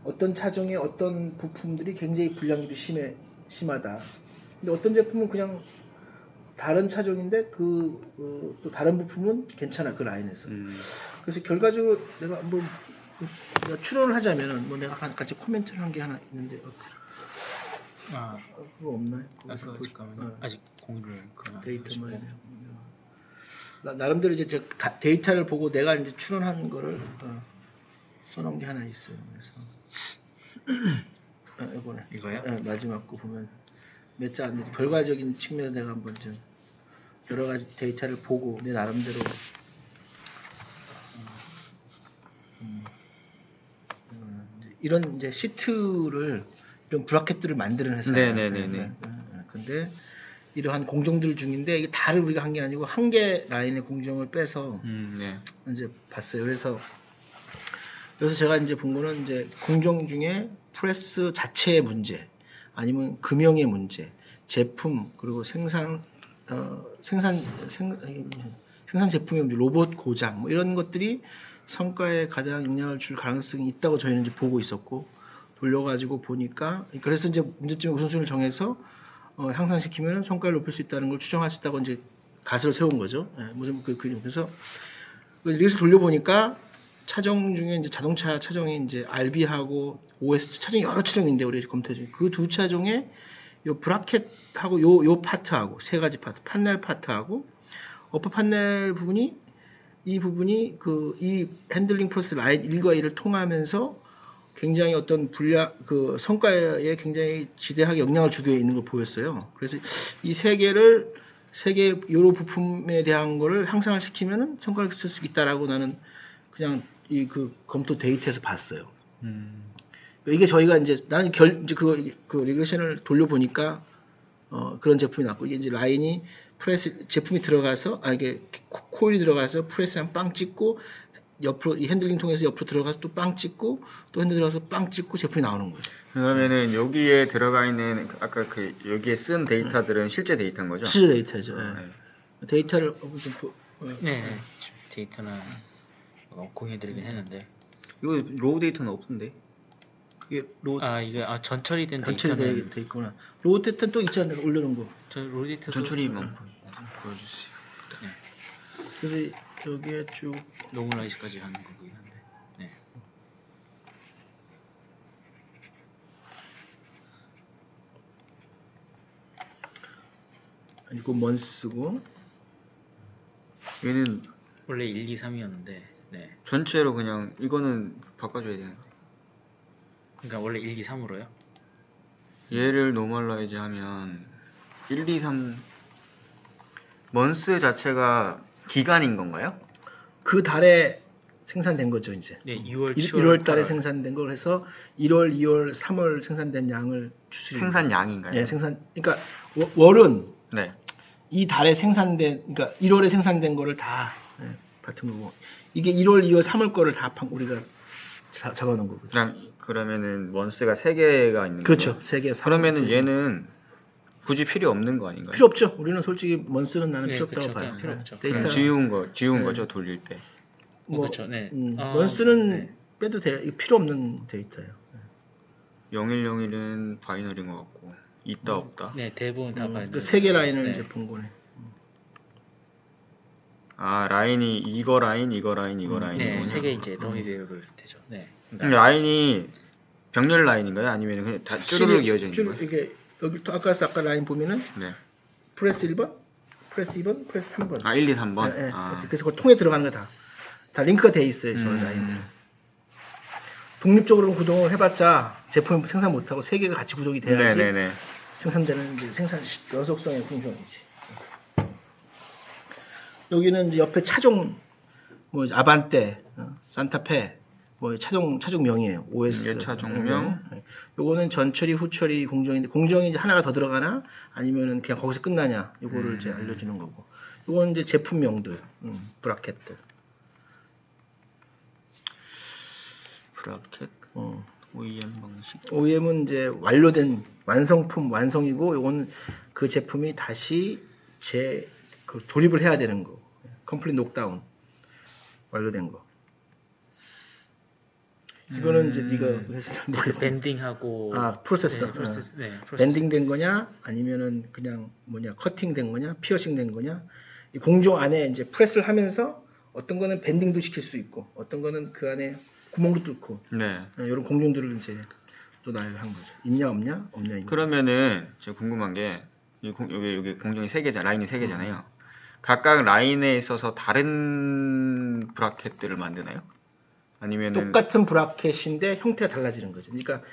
어떤 차종의 어떤 부품들이 굉장히 불량률이 심하다. 근데 어떤 제품은 그냥 다른 차종인데 또 다른 부품은 괜찮아, 그 라인에서. 그래서 결과적으로 내가 한번 추론을 하자면은 뭐 내가 같이 코멘트를 한 게 하나 있는데 그거 없나요? 잠깐만요. 아직 공유를 데이터만 나름대로 이제 데이터를 보고 내가 이제 추론한 거를 써놓은 게 하나 있어요. 그래서 이거요? 마지막 거 보면 몇 자 안 되지. 결과적인 측면에서 내가 한번 좀 여러 가지 데이터를 보고 내 나름대로 이런 이제 시트를 이런 브라켓들을 만드는 회사예요. 네네네네. 근데 이러한 공정들 중인데 이게 다를 우리가 한 게 아니고 한 개 라인의 공정을 빼서 네. 이제 봤어요. 그래서 여기서 제가 이제 본 거는 이제 공정 중에 프레스 자체의 문제, 아니면 금형의 문제, 제품, 그리고 생산 제품의 문제, 로봇 고장 뭐 이런 것들이 성과에 가장 영향을 줄 가능성이 있다고 저희는 이제 보고 있었고, 돌려가지고 보니까 그래서 이제 문제점의 우선순위를 정해서 향상시키면 성과를 높일 수 있다는 걸 추정할 수 있다고 이제 가설을 세운 거죠. 그래서 여기서 돌려보니까 차종 중에 이제 자동차 차종이 이제 RB하고 OS 차종이 여러 차종인데 우리 검토해 준 그 두 차종의 요 브라켓하고 요 파트하고 세 가지 파트, 판넬 파트하고 어퍼 판넬 부분이 이 부분이 이 핸들링 프로세스 라인 1과 2를 통하면서 굉장히 어떤 그 성과에 굉장히 지대하게 영향을 주고 있는 걸 보였어요. 그래서 이 세 개의 요로 부품에 대한 거를 향상을 시키면은 성과를 쓸 수 있다라고 나는 그냥 그 검토 데이터에서 봤어요. 이게 저희가 이제 나는 이제 그 리그레션을 돌려보니까 그런 제품이 나왔고, 이게 이제 라인이 프레스 제품이 들어가서 이게 코일이 들어가서 프레스랑 빵 찍고 옆으로 이 핸들링 통해서 옆으로 들어가서 또 빵 찍고 또 핸들 들어가서 빵 찍고 제품이 나오는 거예요. 그러면은 여기에 들어가 있는 아까 여기에 쓴 데이터들은 실제 데이터인 거죠? 실제 데이터죠. 네. 데이터를 좀 네. 데이터는 공유해드리긴 했는데. 이거 로우 데이터는 없던데? 그게 이게 전처리된 전처리 돼 있구나. 로우 데이터는 또 있잖아요. 올려놓은 거. 로우 데이터 전처리만 보여주세요. 네. 그래서 여기에 쭉 노멀라이즈까지 하는 거긴 한데. 네. 이거 먼스고 얘는 원래 1, 2, 3이었는데. 네. 전체로 그냥 이거는 바꿔줘야 되는데. 그러니까 원래 1, 2, 3으로요? 얘를 노멀라이즈 하면 1, 2, 3 먼스 자체가 기간인 건가요? 그 달에 생산된 거죠, 이제. 네, 2월, 1월 달에 생산된 걸 해서 1월, 2월, 3월 생산된 양을 추출해. 생산량인가요? 네, 그러니까 월은 네. 이 달에 그러니까 1월에 생산된 거를 다 같은 거고, 이게 1월, 2월, 3월 거를 다 우리가 잡아놓은 거거든요. 그러면은 먼스가 3개가 있는 거죠? 그렇죠. 3개. 그러면은 얘는 굳이 필요 없는 거 아닌가요? 필요 없죠. 우리는 솔직히 먼스는 나는 필요 없다고 봐요. 필요 없죠. 데이터 지운 거죠, 돌릴 때. 그렇죠. 네. 먼스는 빼도 돼. 이거 필요 없는 데이터예요. 0101은 바이너리인 것 같고 있다 없다. 네, 대부분 다 바이너리. 그 3개 라인을 이제 본 거네. 라인이 이거 라인, 이거 라인, 이거 라인. 네, 3개 이제 더미 배열을 되죠. 네. 라인이 병렬 라인인가요? 아니면 그냥 다 쭈르륵 이어져 있는 거예요? 이게 여기 또 아까 라인 보면은 네. 프레스 1번, 프레스 2번, 프레스 3번. 1, 2, 3번. 네. 그래서 그 통에 들어가는 거 다 링크가 돼 있어요. 저 라인은. 독립적으로 구동을 해봤자 제품 생산 못하고 3개가 같이 구동이 돼야지 네네네. 생산되는 이제 생산 연속성의 공정이지. 여기는 이제 옆에 차종 뭐 아반떼, 산타페 뭐 차종명이에요. OS 차종명. 요거는 전처리, 후처리 공정인데 공정이 이제 하나가 더 들어가나 아니면은 그냥 거기서 끝나냐 요거를 이제 알려주는 거고. 요거는 이제 제품명들, 브라켓들. 브라켓. OEM 방식. OEM은 이제 완료된 완성품 완성이고, 요거는 그 제품이 다시 조립을 해야 되는 거. 컴플릿 녹다운 완료된 거. 이거는 이제 네가 해서 잘 그 모르겠어. 밴딩하고 프로세서. 네, 프로세스. 네, 프로세스. 밴딩 된 거냐 아니면은 그냥 뭐냐 커팅 된 거냐 피어싱 된 거냐 이 공정 안에 이제 프레스를 하면서 어떤 거는 밴딩도 시킬 수 있고 어떤 거는 그 안에 구멍도 뚫고 네. 이런 공정들을 이제 또 나열을 한 거죠. 있냐 없냐 없냐 있냐. 그러면은 제가 궁금한 게 여기 공정이 3개잖아. 라인이 3개잖아요. 각각 라인에 있어서 다른 브라켓들을 만드나요? 아니면은 똑같은 브라켓인데 형태가 달라지는 거죠. 그러니까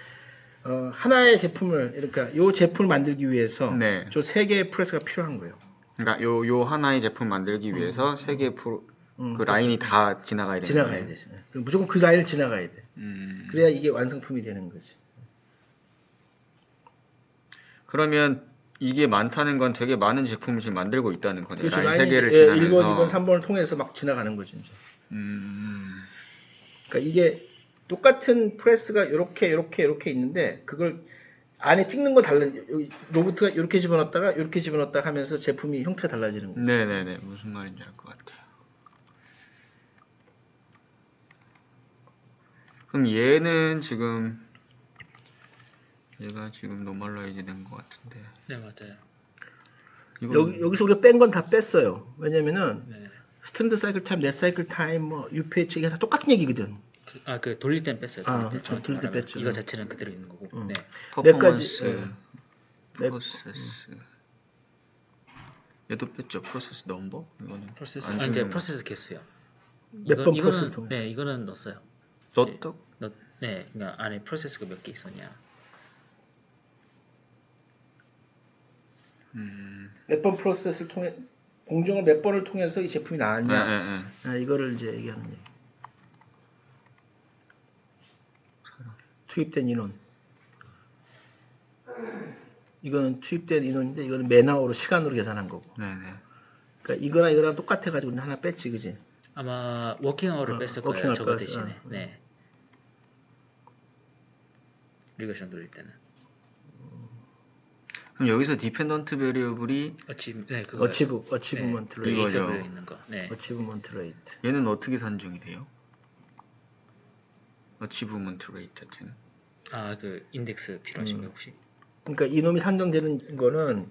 하나의 제품을 그러니까 요 제품을 만들기 위해서 네. 저 3개의 프레스가 필요한 거예요. 그러니까 요 하나의 제품 만들기 위해서 3개의 그 라인이 다 지나가야 되는 지나가야 거예요? 되죠. 무조건 그 라인을 지나가야 돼. 그래야 이게 완성품이 되는 거지. 그러면 이게 많다는 건 되게 많은 제품을 지금 만들고 있다는 거네요. 그렇죠. 라인 라인이 3개를 1번, 지나면서. 2번, 3번을 통해서 막 지나가는 거죠. 이제. 그러니까 이게 똑같은 프레스가 이렇게 있는데 그걸 안에 찍는 거 로봇가 이렇게 집어넣었다가 이렇게 집어넣었다가 하면서 제품이 형태가 달라지는 거예요. 네네네. 무슨 말인지 알 것 같아요. 그럼 얘는 지금 얘가 지금 노멀라이즈 된 것 같은데. 네, 맞아요. 여기서 우리가 뺀 건 다 뺐어요. 왜냐면은 네. 스탠드 사이클 타임, 넷 사이클 타임, 뭐 UPH 이게 다 똑같은 얘기거든. 그 돌릴 땐 뺐어요. 그렇죠. 돌릴 때 뺐죠. 이거 자체는 그대로 있는 거고. 네. 몇 가지, 퍼포먼스, 프로세스. 얘도 뺐죠. 프로세스 넘버? 이거는 프로세스. 안 이제 주는 프로세스 개수요. 몇 번 프로세스를 통해서. 네, 이거는 넣었어요. 넣었다? 네, 그러니까 안에 프로세스가 몇 개 있었냐. 몇 번 프로세스를 통해 공정을 몇 번을 통해서 이 제품이 나왔냐. 이거를 이제 얘기하는 얘기. 투입된 인원. 이거는 투입된 인원인데 이거는 맨아워로 시간으로 계산한 거고. 네네. 그러니까 이거랑 똑같아 가지고 하나 뺐지, 그지? 아마 워킹 아워를 뺐을 거예요. 워킹 저거 아워 대신에. 뺐어. 네. 리거션 돌릴 때는. 그럼 여기서 디펜던트 베리어블이 네, 그거. 어치브먼트 레이트. 이거죠. 레이트 있는 거. 네. 어치브먼트 레이트. 얘는 어떻게 산정이 돼요? 어치브먼트 레이트는 그 인덱스 필요하신가요, 혹시? 그러니까 이놈이 산정되는 거는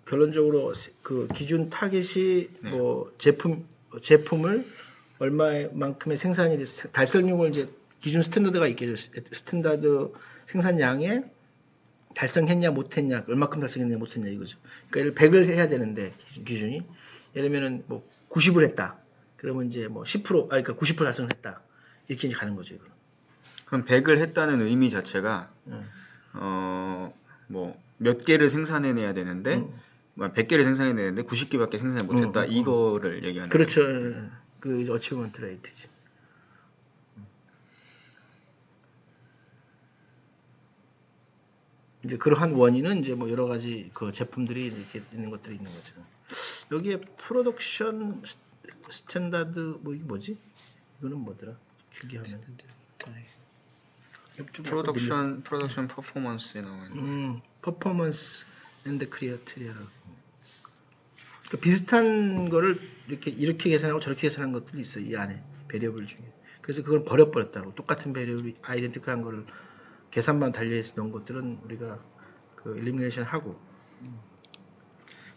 결론적으로 그 기준 타겟이 네. 뭐 제품을 얼마만큼의 생산이 달성률을 이제 기준 스탠다드가 있겠죠. 스탠다드 생산량에 달성했냐 못했냐, 얼마큼 달성했냐 못했냐 이거죠. 그러니까 100을 해야 되는데 기준이 예를 들면은 뭐 90을 했다. 그러면 이제 뭐 10%, 그러니까 90% 달성을 했다. 이렇게 이제 가는 거죠, 이거. 그럼 100을 했다는 의미 자체가 뭐 몇 개를 생산해내야 되는데 100개를 생산해내는데 90개밖에 생산을 못했다. 이거를 얘기하는 그렇죠. 거죠. 그 이제 어치브먼트 레이트지. 이제 그러한 원인은 이제 뭐 여러 가지 그 제품들이 이렇게 있는 것들이 있는 거죠. 여기에 프로덕션 스탠다드 뭐 이게 뭐지? 이거는 뭐더라? 길게 하면 프로덕션 퍼포먼스에 나와 있는. 퍼포먼스 앤드 크리에이티라고. 그러니까 비슷한 거를 이렇게 계산하고 저렇게 계산한 것들이 있어 이 안에 베리어블 중에. 그래서 그걸 버려버렸다고. 똑같은 베리어블 아이덴티컬한 거를 계산만 달려서 넣은 것들은 우리가 그 일리미네이션 하고.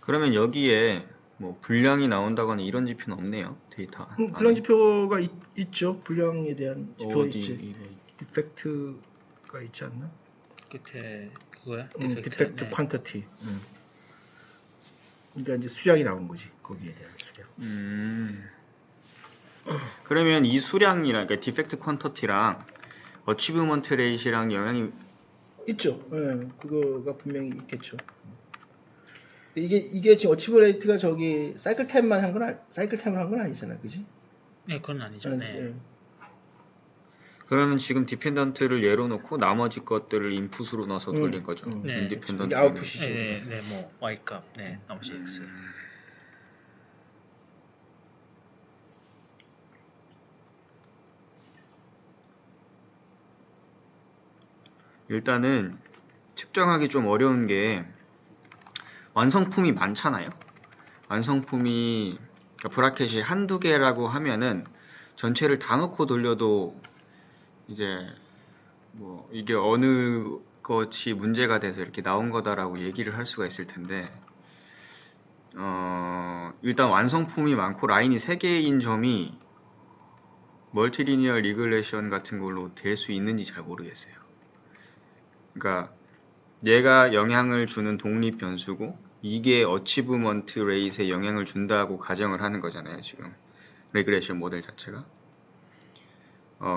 그러면 여기에 뭐 분량이 나온다거나 이런 지표는 없네요. 데이터. 분량 지표가 있죠. 분량에 대한 지표가 어디 있지. 이거 디펙트가 있지 않나? 끝에 그거야? 디펙트 네. 퀀터티. 그러니까 이제 수량이 나온 거지. 거기에 대한 수량. 그러면 이 수량이랑 그러니까 디펙트 퀀터티랑 어치브먼트 레이시랑 영향이 있죠. 예, 그거가 분명히 있겠죠. 이게 지금 어치브 레이트가 저기 사이클 타임으로 한 건 아니잖아, 그지? 네, 그건 아니죠. 네. 예. 그러면 지금 디펜던트를 예로 놓고 나머지 것들을 인풋으로 넣어서 돌린 거죠. 네. 인디펜던트. 이게 아웃풋이죠. 네, 뭐 Y값, 네, 나머지 X. 일단은 측정하기 좀 어려운 게 완성품이 많잖아요. 완성품이 그러니까 브라켓이 한두 개라고 하면은 전체를 다 넣고 돌려도 이제 뭐 이게 어느 것이 문제가 돼서 이렇게 나온 거다라고 얘기를 할 수가 있을 텐데 일단 완성품이 많고 라인이 3개인 점이 멀티리니어 리그레션 같은 걸로 될 수 있는지 잘 모르겠어요. 그러니까 얘가 영향을 주는 독립 변수고 이게 어치브먼트 레이트에 영향을 준다고 가정을 하는 거잖아요. 지금 레그레션 모델 자체가.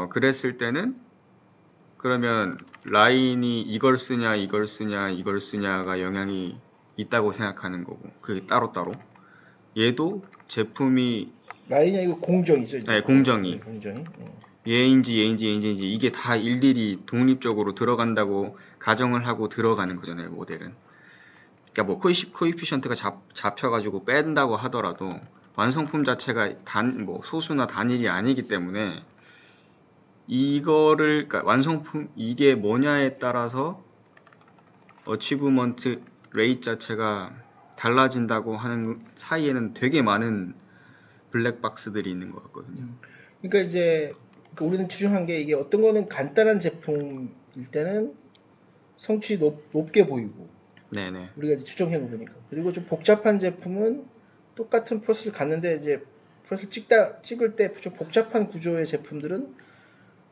그랬을 때는 그러면 라인이 이걸 쓰냐 이걸 쓰냐가 영향이 있다고 생각하는 거고 그게 따로따로 얘도 제품이 라인이 아니고 공정이죠. 이제. 네, 공정이 공정이. 얘인지 이게 다 일일이 독립적으로 들어간다고 가정을 하고 들어가는 거잖아요. 모델은. 그러니까 뭐 코이피션트가 잡혀가지고 뺀다고 하더라도 완성품 자체가 소수나 단일이 아니기 때문에 이거를 그러니까 완성품 이게 뭐냐에 따라서 어치브먼트 레이트 자체가 달라진다고 하는 사이에는 되게 많은 블랙박스들이 있는 것 같거든요. 그러니까 이제 우리는 추정한 게 이게 어떤 거는 간단한 제품일 때는 성취 높게 보이고 네네. 우리가 이제 추정해 보니까 그리고 좀 복잡한 제품은 똑같은 프로세스를 갔는데 이제 프로세스를 찍을 때 좀 복잡한 구조의 제품들은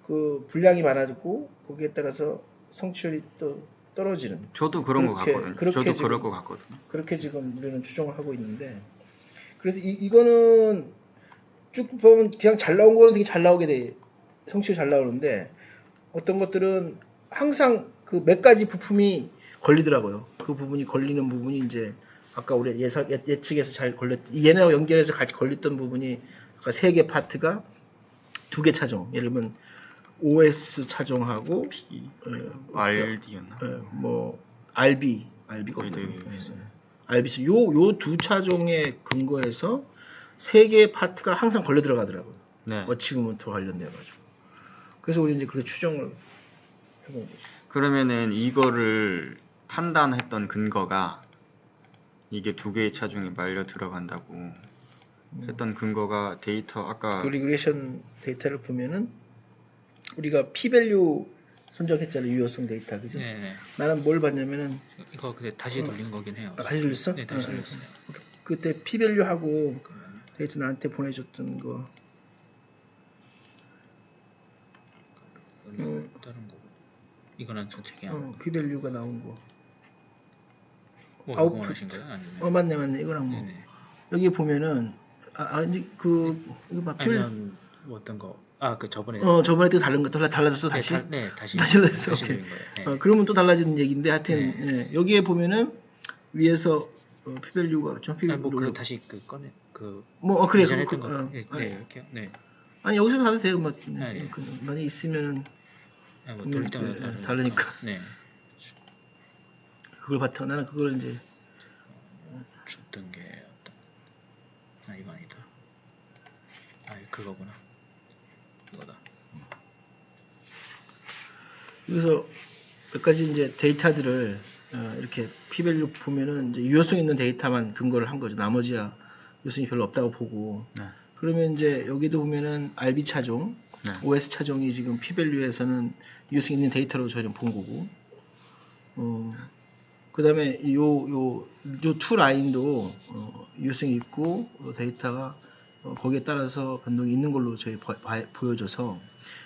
그 분량이 많아지고 거기에 따라서 성취율이 또 떨어지는. 저도 그런 거 같거든요. 저도 지금, 그럴 것 같거든요. 그렇게 지금 우리는 추정을 하고 있는데 그래서 이거는 쭉 보면 그냥 잘 나온 거는 되게 잘 나오게 돼. 성취율 잘 나오는데 어떤 것들은 항상 그 몇 가지 부품이 걸리더라고요. 그 부분이 걸리는 부분이 이제 아까 우리 예측에서 잘 얘네하고 연결해서 같이 걸렸던 부분이 아까 3개 파트가 2개 차종. 예를 들면 OS 차종하고 RD였나? 뭐 RB가 RB 요 두 차종의 근거에서 3개의 파트가 항상 걸려 들어가더라고요. 네. 어치브먼트와 관련돼 가지고. 그래서 우리 이제 그렇게 추정을 해본 거죠. 그러면은 이거를 판단했던 근거가 이게 2개의 차종에 말려 들어간다고 했던 근거가 데이터 아까 그 리그레이션 데이터를 보면은 우리가 p-밸류 선정했잖아요. 유효성 데이터 그죠? 네네. 나는 뭘 봤냐면은 이거 근데 다시 돌린 거긴 해요. 다시 돌렸어? 네, 다시 돌렸어요. 그때 p-밸류하고 데이터 나한테 보내줬던 거. 다른 거. 이거는 전체 그냥. p-밸류가 나온 거. 뭐 아웃풋. 하신 거예요? 아니면? 맞네. 이거랑 뭐. 네네. 여기 보면은 이거 막 아니면 뭐 어떤 거? 그 저번에. 저번에 또 다른 거 달라졌어 다시? 다시 달라졌어. 다시 오케이. 돌린 거예요. 네. 그러면 또 달라지는 얘기인데 하여튼 네. 여기에 보면은 위에서 p-밸류가 뭐 다시 꺼내 그래 이전했던 거. 아니, 이렇게요. 네. 아니 여기서 봐도 돼요. 뭐 네. 많이 있으면은 뭐 돌릴 때마다 다르니까. 네. 그걸 바탕 나는 그걸 이제 줬던 게 이거 아니다. 그거구나. 이거다. 그래서 몇 가지 이제 데이터들을 이렇게 p-밸류 보면은 이제 유효성 있는 데이터만 근거를 한 거죠. 나머지야 유효성이 별로 없다고 보고. 네. 그러면 이제 여기도 보면은 RB 차종, 네. OS 차종이 지금 p-밸류에서는 유효성 있는 데이터로 저희는 본 거고. 그 다음에 요 투 라인도 유효성이 있고 데이터가 거기에 따라서 변동이 있는 걸로 저희 보여줘서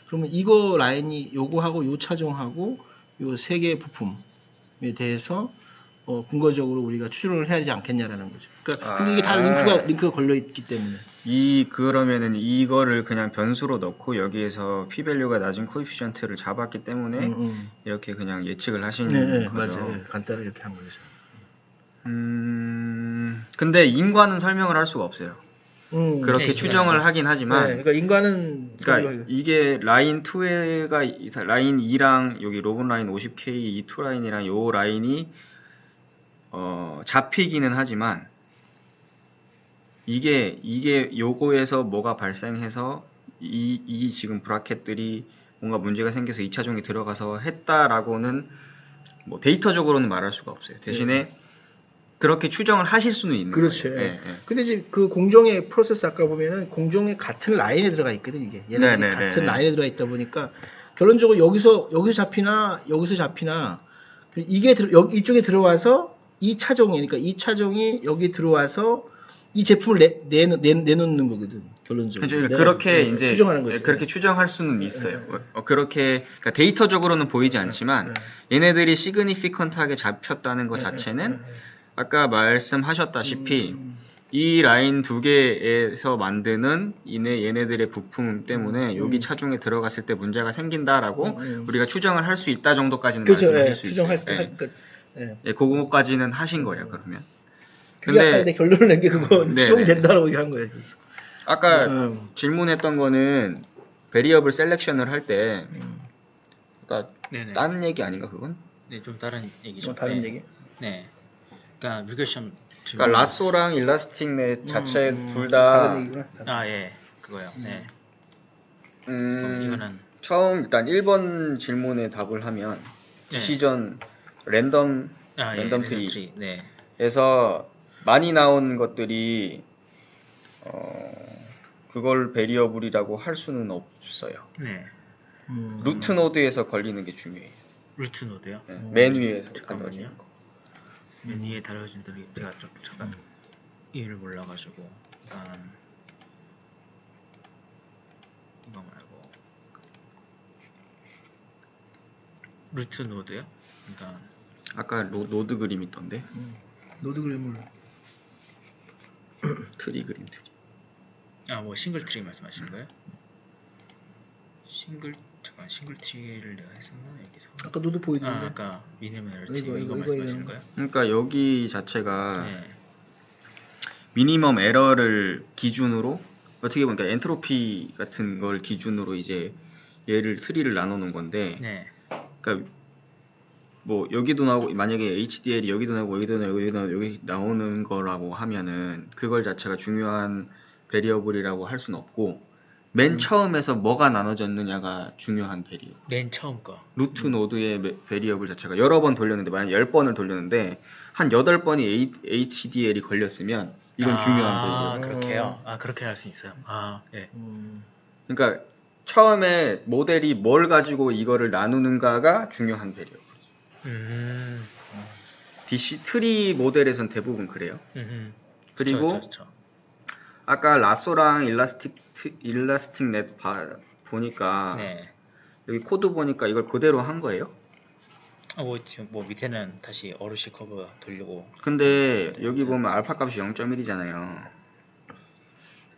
그러면 이거 라인이 요거하고 요 차종하고 요 3개의 부품에 대해서 근거적으로 우리가 추론을 해야 되지 않겠냐라는 거죠. 그러니까 근데 이게 다 링크가 걸려 있기 때문에 그러면은 이거를 그냥 변수로 넣고 여기에서 p-밸류가 낮은 코에피션트를 잡았기 때문에 이렇게 그냥 예측을 하신 네, 거죠. 맞아요. 간단하게 이렇게 한 거죠. 근데 인과는 설명을 할 수가 없어요. 그렇게 네, 추정을 하긴 하지만 그러니까 인간은 이게 라인 2가 라인 2랑 여기 로봇 라인 50K 이 2 라인이랑 요 라인이 잡히기는 하지만 이게 요거에서 뭐가 발생해서 이 지금 브라켓들이 뭔가 문제가 생겨서 2차종이 들어가서 했다라고는 뭐 데이터적으로는 말할 수가 없어요. 대신에 그렇게 추정을 하실 수는 있는 그렇죠. 거예요. 예. 근데 이제 그 공정의 프로세스 아까 보면은 공정의 같은 라인에 들어가 있거든 이게. 얘네들이 같은 라인에 들어가 있다 보니까 결론적으로 여기서 잡히나 여기서 잡히나 이게 여기 이쪽에 들어와서 이 차종이 그러니까 이 차종이 여기 들어와서 이 제품을 내놓는 거거든 결론적으로. 그러니까 그렇게 이제 추정하는 거죠. 그렇게 추정할 수는 있어요. 그렇게 그러니까 데이터적으로는 보이지 않지만 얘네들이 시그니피컨트하게 잡혔다는 것 자체는 아까 말씀하셨다시피 이 라인 두 개에서 만드는 얘네들의 부품 때문에 여기 차종에 들어갔을 때 문제가 생긴다라고 우리가 추정을 할 수 있다 정도까지는 그렇죠. 말씀하실 수 추정할 있어요. 수 그거까지는 하신 거예요. 그러면. 그게 아까 내 결론을 낸 게 그거 네네. 추정이 된다라고 얘기한 거예요. 그래서. 아까 질문했던 거는 베리어블 셀렉션을 할 때 그러니까 네네. 다른 얘기 아닌가 그건? 네, 좀 다른 얘기죠. 다른 네. 얘기? 네. 그러니까 리그레션 그러니까 라쏘랑 일라스틱 넷 자체 둘 다른 다 얘기구나. 아, 예. 그거요. 네. 이거는 처음 일단 1번 질문에 답을 하면 네. 디시전 랜덤 아, 예. 랜덤 랜덤 트리. 네. 에서 많이 나온 것들이 그걸 베리어블이라고 할 수는 없어요. 네. 루트 노드에서 걸리는 게 중요해요. 루트 노드요? 네, 맨 위에서 잠깐만요. 걸려지는 거. 맨 위에 달려진 들이 제가 좀 잠깐 이유를 몰라가지고 일단 이거 말고 루트 노드요? 그러니까 아까 노드 그림 있던데 노드 그램을 트리 그림 트리. 아, 뭐 싱글 트리 말씀하시는 거예요? 싱글 트리를 내가 했었나 여기서? 아까 노드 보이던데. 아까 미니멀 트리 이거, 이거 이거, 말씀하시는 이거. 거예요? 그러니까 여기 자체가 네. 미니멈 에러를 기준으로 어떻게 보니까 엔트로피 같은 걸 기준으로 이제 얘를 트리를 나눠 놓은 건데 네. 그러니까 뭐 여기도 나오고 만약에 HDL이 여기도 나오고 여기도 나오고 여기 나오는 거라고 하면은 그걸 자체가 중요한 베리어블이라고 할 수는 없고 맨 처음에서 뭐가 나눠졌느냐가 중요한 베리어블. 맨 처음 거. 루트 노드의 베리어블 자체가 여러 번 돌렸는데 만약 10번을 돌렸는데 한 8번이 HDL이 걸렸으면 이건 중요한 베리어블. 그렇게요? 아, 그렇게 할 수 있어요. 아, 예. 그러니까 처음에 모델이 뭘 가지고 이거를 나누는가가 중요한 베리어블. DC 트리 모델에선 대부분 그래요. 그리고 그쵸. 아까 라쏘랑 일라스틱 넷 보니까 네. 여기 코드 보니까 이걸 그대로 한 거예요. 뭐 지금 뭐 밑에는 다시 어르시 커브 돌리고. 근데 여기 보면 알파 값이 0.1이잖아요.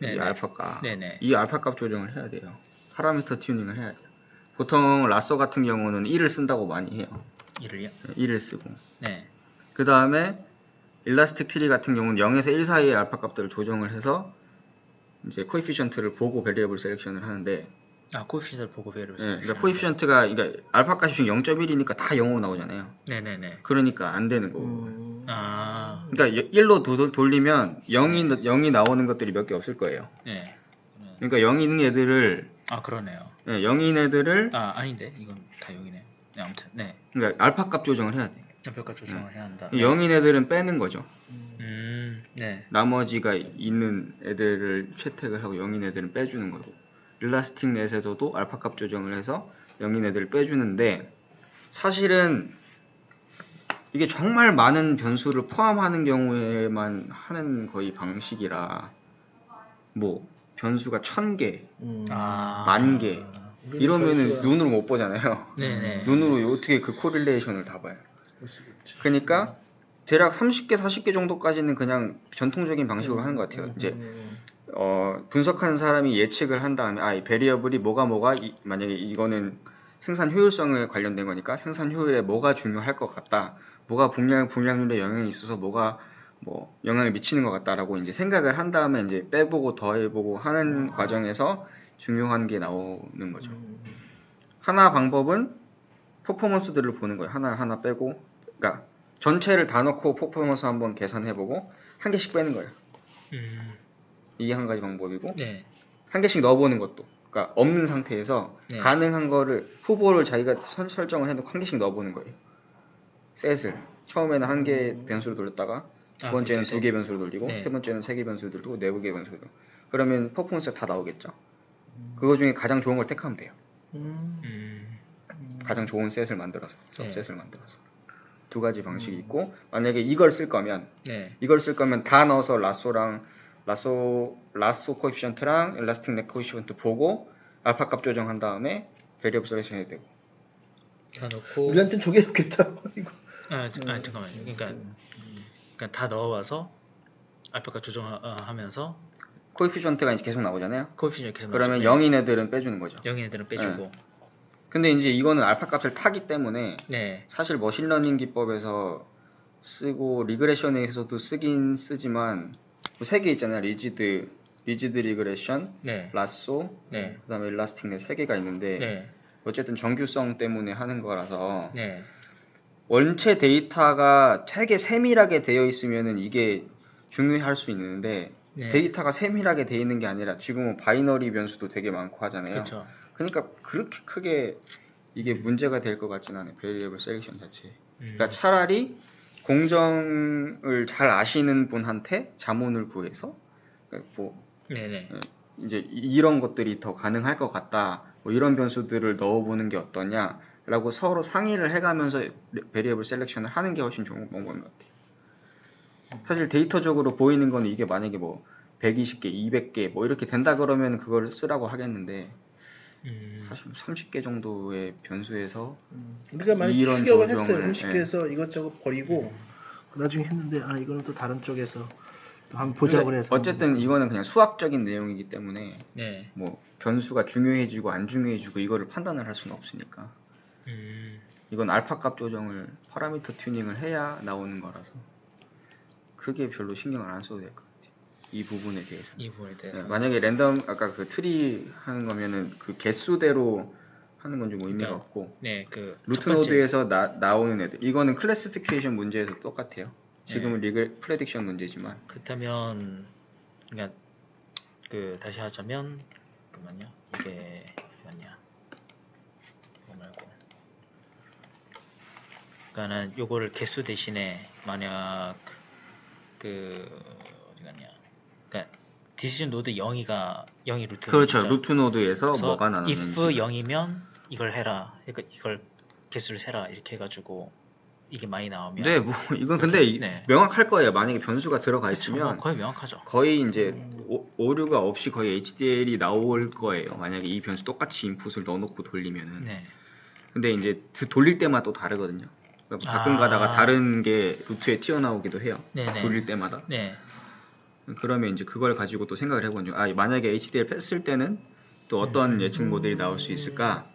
이 네네. 알파 값. 네네. 이 알파 값 조정을 해야 돼요. 파라미터 튜닝을 해야 돼요. 보통 라쏘 같은 경우는 1을 쓴다고 많이 해요. 1을요? 1을 쓰고. 네. 그 다음에 일라스틱 트리 같은 경우는 0에서 1 사이의 알파 값들을 조정을 해서 이제 코에피션트를 보고 베리어블 셀렉션을 하는데 아, 코에피션트를 보고 베리어블 네, 셀렉션. 그러니까 코에피션트가 그러니까 알파 값이 지금 0.1이니까 다 0으로 나오잖아요. 네네네. 그러니까 안 되는 거고. 아, 그러니까 1로 돌리면 0이 나오는 것들이 몇 개 없을 거예요. 네. 그러니까 0인 애들을 아, 그러네요. 0인 애들을 아, 아닌데 이건 다 여기네. 네, 아무튼 네. 그러니까 알파 값 조정을 해야 돼. 평가 조정을 해야 한다. 0인 애들은 빼는 거죠. 네. 나머지가 있는 애들을 채택을 하고 0인 애들은 빼주는 거고. 일라스틱 넷에서도 알파 값 조정을 해서 0인 애들을 빼주는데 사실은 이게 정말 많은 변수를 포함하는 경우에만 하는 거의 방식이라 뭐 변수가 1000개, 아, 10,000개 이러면은 눈으로 못 보잖아요. 네네. 눈으로 어떻게 그 코릴레이션을 다 봐요. 그러니까 대략 30개, 40개 정도까지는 그냥 전통적인 방식으로 하는 것 같아요. 이제 분석하는 사람이 예측을 한 다음에 이 베리어블이 뭐가 만약에 이거는 생산 효율성에 관련된 거니까 생산 효율에 뭐가 중요할 것 같다. 뭐가 분량률에 영향이 있어서 뭐가 뭐 영향을 미치는 것 같다라고 이제 생각을 한 다음에 이제 빼보고 더해보고 하는 과정에서 중요한 게 나오는 거죠. 하나 방법은 퍼포먼스들을 보는 거예요. 하나 빼고, 그러니까 전체를 다 넣고 퍼포먼스 한번 계산해보고 한 개씩 빼는 거예요. 이게 한 가지 방법이고, 네. 한 개씩 넣어보는 것도, 그러니까 없는 상태에서 네. 가능한 거를 후보를 자기가 설정을 해놓고 한 개씩 넣어보는 거예요. 셋을 처음에는 한 개 변수를 돌렸다가 두 번째는 그렇게 2개 변수를 돌리고 네. 세 번째는 3개 변수를 돌리고 4개 변수를 돌리고 그러면 퍼포먼스가 다 나오겠죠. 그거 중에 가장 좋은 걸 택하면 돼요. 음. 가장 좋은 셋을 만들어서 네. सब셋을 만들어서 두 가지 방식이 있고 만약에 이걸 쓸 거면 네. 다 넣어서 라쏘 코에피션트랑 엘라스틱 넥 코에피션트 보고 알파 값 조정한 다음에 베리어블 셀렉션 해야 되고 다 넣고 우리한테는 저게 좋겠다. 이거. 잠깐만요. 그러니까 다 넣어와서 알파값 조정하면서 코에피션트가 이제 계속 나오잖아요. 코에피션트 계속 그러면 나오죠. 0인 애들은 빼주는 거죠. 0인 애들은 빼주고 근데 이제 이거는 알파 값을 타기 때문에 네. 사실 머신러닝 기법에서 쓰고 리그레션에서도 쓰긴 쓰지만 세 개 있잖아요. 리지드 리그레션, 네. 라쏘, 네. 그다음에 일라스틱 네 세 개가 있는데 네. 어쨌든 정규성 때문에 하는 거라서 네. 원체 데이터가 되게 세밀하게 되어 있으면은 이게 중요할 수 있는데 네. 데이터가 세밀하게 되어 있는 게 아니라 지금은 바이너리 변수도 되게 많고 하잖아요. 그렇죠. 그러니까 그렇게 크게 이게 문제가 될 것 같지는 않아요. 베리어블 셀렉션 자체. 음. 그러니까 차라리 공정을 잘 아시는 분한테 자문을 구해서 그러니까 뭐 네네. 이제 이런 것들이 더 가능할 것 같다. 뭐 이런 변수들을 넣어보는 게 어떠냐라고 서로 상의를 해가면서 베리어블 셀렉션을 하는 게 훨씬 좋은 방법인 것 같아요. 사실 데이터적으로 보이는 건 이게 만약에 뭐 120개, 200개 뭐 이렇게 된다 그러면 그걸 쓰라고 하겠는데 사실 30개 정도의 변수에서 우리가 많이 이런 추격을 조정을, 했어요. 30개에서 이것저것 버리고 나중에 했는데 이거는 또 다른 쪽에서 또 한번 보자고 해서 어쨌든 이거는 그냥 수학적인 내용이기 때문에 네. 뭐 변수가 중요해지고 안 중요해지고 이거를 판단을 할 수는 없으니까 이건 알파 값 조정을 파라미터 튜닝을 해야 나오는 거라서 그게 별로 신경을 안 써도 될 것 같아요. 이 부분에 대해서. 이 부분에 대해서. 네, 만약에 랜덤 아까 그 트리 하는 거면은 그 개수대로 하는 건 좀 의미가 그러니까, 없고 네, 그 루트 노드에서 나오는 애들 이거는 클래시피케이션 문제에서 똑같아요. 지금은 리그 프레딕션 문제지만 그렇다면 그러니까 그 다시 하자면 잠깐만요. 이게 뭐냐? 이거 말고. 그러니까는 요거를 개수 대신에 만약 그 어디 갔냐? 그러니까 디시전 노드 0이 루트 그렇죠. 노드죠. 루트 노드에서 뭐가 나누는지 if 0이면 이걸 해라. 그러니까 이걸 개수를 세라 이렇게 해가지고 이게 많이 나오면 네, 뭐 이건 근데 네. 명확할 거예요. 만약에 변수가 들어가 그렇죠. 있으면 뭐 거의 명확하죠. 거의 이제 오류가 없이 거의 HDL이 나올 거예요. 만약에 이 변수 똑같이 인풋을 넣어놓고 돌리면은. 네. 근데 이제 돌릴 때마다 또 다르거든요. 그러니까 가끔 가다가 다른 게 루트에 튀어나오기도 해요. 네네. 돌릴 때마다. 네. 그러면 이제 그걸 가지고 또 생각을 해보죠. 만약에 HDL 뺐을 때는 또 어떤 예측 모델이 나올 수 있을까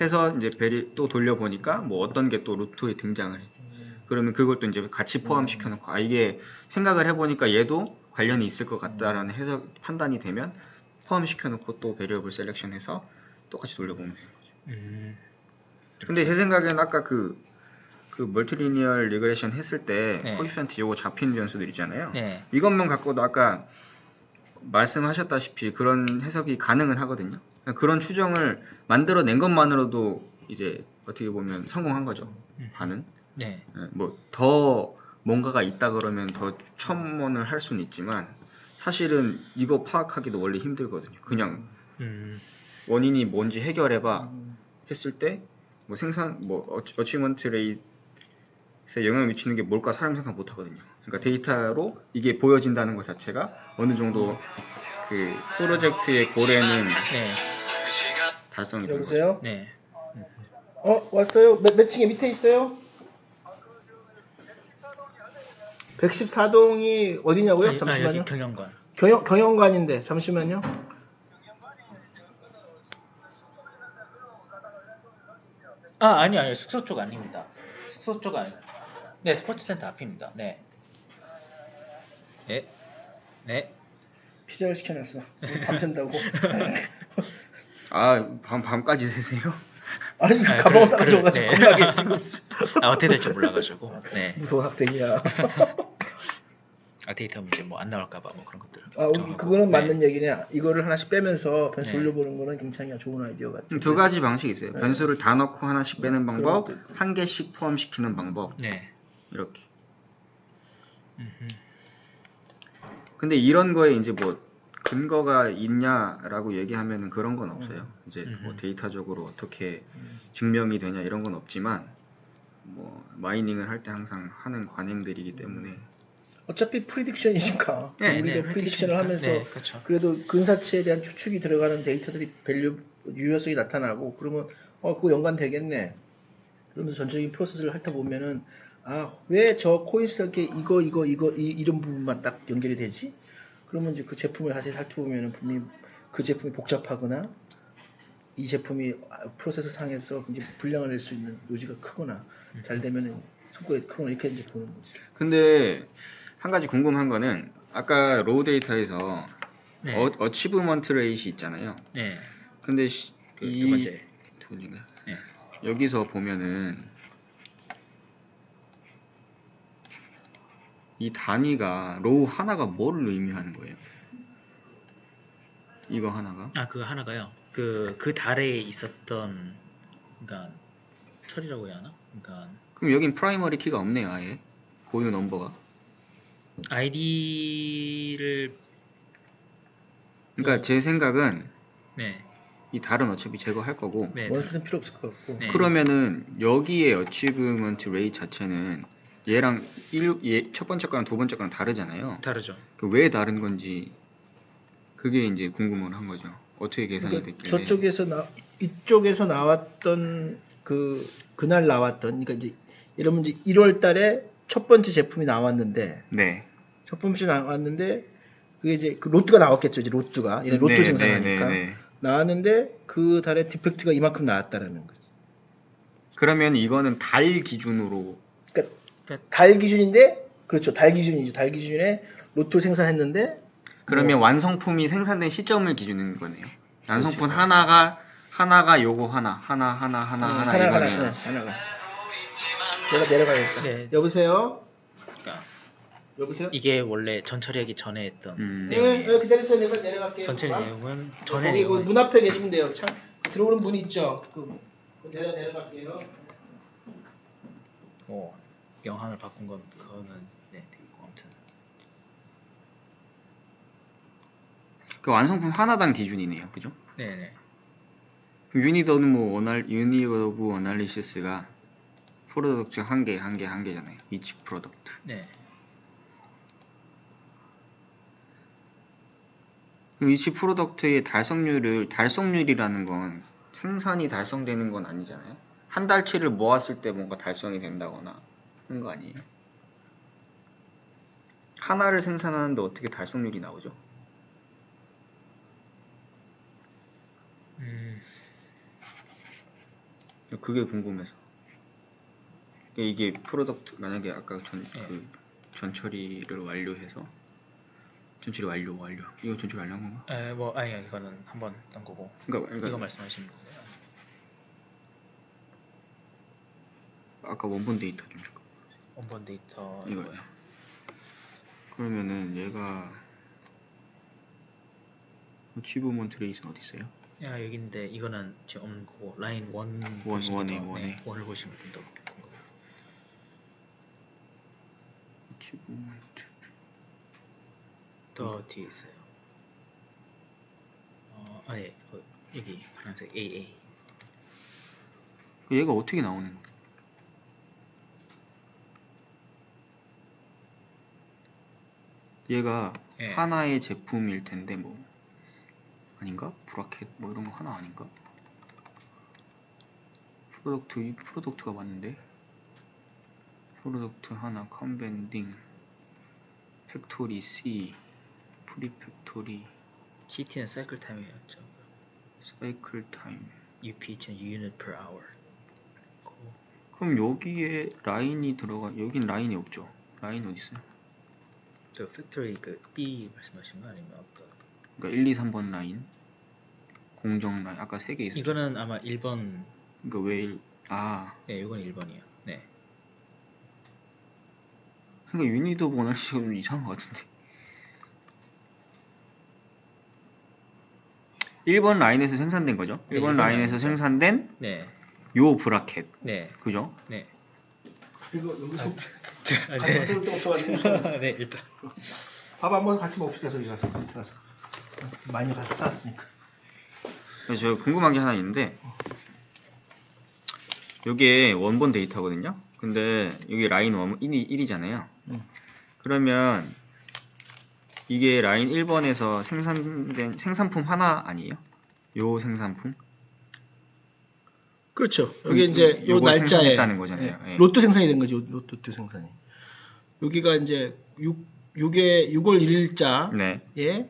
해서 이제 또 돌려보니까 뭐 어떤 게 또 루트에 등장을 해. 그러면 그걸 또 이제 같이 포함시켜 놓고 이게 생각을 해보니까 얘도 관련이 있을 것 같다라는 해석 판단이 되면 포함시켜 놓고 또 베리어블 셀렉션해서 똑같이 돌려보면 되는 거죠. 근데 제 생각에는 아까 그 멀티리니얼 리그레션 했을 때 코에피션트 요거 잡힌 변수들 있잖아요. 네. 이것만 갖고도 아까 말씀하셨다시피 그런 해석이 가능은 하거든요. 그런 추정을 만들어낸 것만으로도 이제 어떻게 보면 성공한 거죠. 반은. 네. 뭐 더 뭔가가 있다 그러면 더 첨언을 할 수는 있지만 사실은 이거 파악하기도 원래 힘들거든요. 그냥 원인이 뭔지 해결해봐 했을 때 뭐 어치먼트 레이트에 영향을 미치는 게 뭘까 사람이 생각 못 하거든요. 그러니까 데이터로 이게 보여진다는 것 자체가 어느 정도 그 프로젝트의 고래는 달성이 되는 거죠. 여보세요? 네. 왔어요? 몇 층에 밑에 있어요? 114동이 어디냐고요? 잠시만요. 여기 경영관. 경영관인데 잠시만요. 아니요. 숙소 쪽 아닙니다. 숙소 쪽 아니에요. 네, 스포츠센터 앞입니다. 네. 네. 네. 피자를 시켜놨어. 밤샌다고. 밤까지 새세요? 아니 가방을 싸가지고가지고 겁나게 지금. 어떻게 될지 몰라가지고. 네. 무서운 학생이야. 데이터 문제 뭐 안 나올까봐 뭐 그런 것들. 그거는 맞는 얘기네. 이거를 하나씩 빼면서 변수 돌려보는 거는 굉장히 좋은 아이디어 같아요. 두 가지 방식이 있어요. 변수를 다 넣고 하나씩 빼는 방법, 한 개씩 포함시키는 방법. 네. 이렇게. 근데 이런 거에 이제 뭐 근거가 있냐라고 얘기하면은 그런 건 없어요. 이제 뭐 데이터적으로 어떻게 증명이 되냐 이런 건 없지만 뭐 마이닝을 할 때 항상 하는 관행들이기 때문에 어차피 프리딕션이니까 네, 우리도 네, 프리딕션을 하면서 네, 그렇죠. 그래도 근사치에 대한 추측이 들어가는 데이터들이 밸류 유효성이 나타나고 그러면 그거 연관되겠네. 그러면서 전체적인 프로세스를 핥아 보면은 왜 저 코인스한테 이런 부분만 딱 연결이 되지? 그러면 이제 그 제품을 다시 핥아보면은 분명히 그 제품이 복잡하거나 이 제품이 프로세스 상에서 굉장히 불량을 낼 수 있는 요지가 크거나 잘 되면은 성과가 크거나 이렇게 이제 보는 거지. 근데 한 가지 궁금한 거는 아까 로우 데이터에서 네. 어치브먼트 레이시 있잖아요. 네. 근데 그 두 번째. 두 번째인가? 네. 여기서 보면은 이 단위가 로우 하나가 뭐를 의미하는 거예요? 이거 하나가? 그거 하나가요. 그 달에 있었던, 그러니까 철이라고 해야 하나? 그러니까 그럼 여긴 프라이머리 키가 없네요, 아예. 고유 넘버가. 아이디를 그러니까 제 생각은 네. 이 달은 어차피 제거할 거고. 네. 원수는 필요 없을 것 같고. 네. 그러면은 여기에 어치브먼트 레이트 자체는 얘랑 첫 번째 거랑 두 번째 거랑 다르잖아요. 다르죠. 왜 다른 건지 그게 이제 궁금을 한 거죠. 어떻게 계산이 그러니까 됐길래. 이쪽에서 나왔던 그날 나왔던 그러니까 이제 이러면 이제 1월 달에 첫 번째 제품이 나왔는데 네. 첫 번째 나왔는데 그게 이제 그 로트가 나왔겠죠. 이제 로트가 얘네 로또 생산하니까 나왔는데 그 달에 디펙트가 이만큼 나왔다라는 거지. 그러면 이거는 달 기준으로 그러니까 달 기준인데 그렇죠. 달 기준이죠. 달 기준에 로또 생산했는데 그러면 완성품이 생산된 시점을 기준인 거네요. 완성품 그렇지. 하나가 요거 하나 이거네요. 하나가. 내가 내려가야겠다. 네. 여보세요? 그러니까 여보세요? 이게 원래 전처리하기 전에 했던 네, 내용이에요. 기다리세요. 내가 내려갈게요. 전체 금방. 내용은 전에 거기 내용은 문 앞에 계시면 돼요. 참 들어오는 분이 있죠. 내가 내려갈게요. 영항을 바꾼 건 그거는 네, 아무튼 그 완성품 하나당 기준이네요, 그죠? 네네. 유닛 오브 어널리시스가 프로덕트 한 개잖아요. each 프로덕트. 네. 그럼 each 프로덕트의 달성률이라는 건 생산이 달성되는 건 아니잖아요. 한 달치를 모았을 때 뭔가 달성이 된다거나 하는 거 아니에요? 하나를 생산하는데 어떻게 달성률이 나오죠? 그게 궁금해서. 이게 프로덕트 만약에 아까 전처리를 완료해서 전처리 완료 이거 전처리 완료한 건가? 아니요, 이거는 한번 딴 거고. 그러니까 이거 말씀하시는 거예요? 아까 원본 데이터 좀 잠깐. 원본 데이터 이거요. 그러면은 얘가 어치브먼트 레이스는 어디 있어요? 여기인데 이거는 지금 없는 거고 라인 1 원에. 원을 보시면 좀 더 거예요. 어치브먼트 더 뒤에 있어요. 네, 여기 파란색 AA. 얘가 어떻게 나오는 거야? 얘가 하나의 제품일 텐데 뭐 아닌가? 브라켓 뭐 이런 거 하나 아닌가? 프로덕트가 맞는데 프로덕트 하나 컨벤딩 팩토리 C 프리팩토리 CT는 사이클 타임이었죠. 사이클 타임 UPH는 unit per hour. 그럼 여기에 라인이 여긴 라인이 없죠? 라인 어디 있어요? 저 팩토리 B 말씀하신 거 아니면 아까? 그러니까 1, 2, 3번 라인 공정 라인 아까 3개 있었죠? 이거는 아마 1번. 그러니까 왜 네, 이건 1번이에요. 네. 그러니까 유닛 오브 어널리시스가 좀 이상한 것 같은데 1번 라인에서 생산된 거죠? 1번 라인에서 생산된 네. 요 브라켓 네. 그죠? 네. 이거 여기서 네. 데 없어가지고 네, 일단 밥 한번 같이 먹읍시다. 저기 가서. 많이 쌓았으니까. 저 궁금한 게 하나 있는데 요게 원본 데이터거든요. 근데 여기 라인 1이잖아요. 그러면 이게 라인 1번에서 생산된 생산품 하나 아니에요? 요 생산품? 그렇죠. 여기 이제 요 요걸 날짜에 생산했다는 거잖아요. 예. 로또 생산이 된 거죠. 로또 생산이. 여기가 이제 6월 1일자에 네.